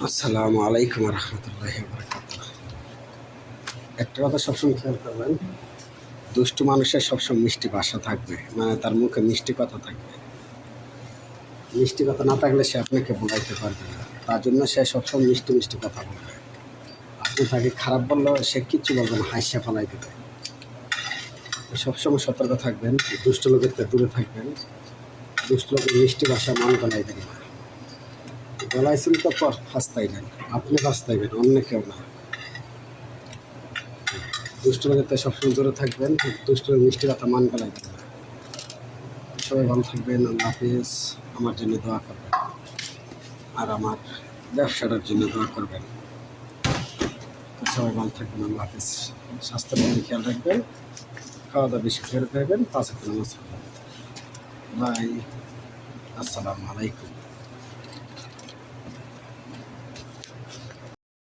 আসসালামু আলাইকুম রহমতুল্লাহি বারাকাতুহু। একটা কথা সবসময় খেয়াল করবেন, দুষ্টু মানুষের সবসময় মিষ্টি ভাষা থাকবে, মানে তার মুখে মিষ্টি কথা থাকবে। মিষ্টি কথা না থাকলে সে আপনাকে বোঝাইতে পারবে না, তার জন্য সে সবসময় মিষ্টি মিষ্টি কথা বলবে। আপনি তাকে খারাপ বললেও সে কিচ্ছু বলবে না, হাসিয়া ফেলাই দেবে। সবসময় সতর্ক থাকবেন, দুষ্ট লোকের থেকে দূরে থাকবেন। দুষ্ট লোকের মিষ্টি ভাষা মন গলাইবেন না। গলাইছেন তো পর ফাস্তাইবেন, আপনি ফাস্তাইবেন, অন্য কেউ না। দুষ্ট লোকের থেকে সবসময় দূরে থাকবেন, দুষ্ট লোকের মিষ্টি কথা মান গলাইবেন না। সবাই ভালো থাকবেন, আল্লাহ হাফিজ। আমার জন্য দোয়া করবেন আর আমার ব্যবসাটার জন্য দোয়া করবেন। তো সবাই ভালো থাকবেন, আল্লাহ হাফিজ। স্বাস্থ্যের প্রতি খেয়াল রাখবেন, খাওয়া দাওয়া বেশি খেয়াল রাখবেন, 5 ওয়াক্ত নামাজ পড়বেন। বাই, আসসালামু আলাইকুম।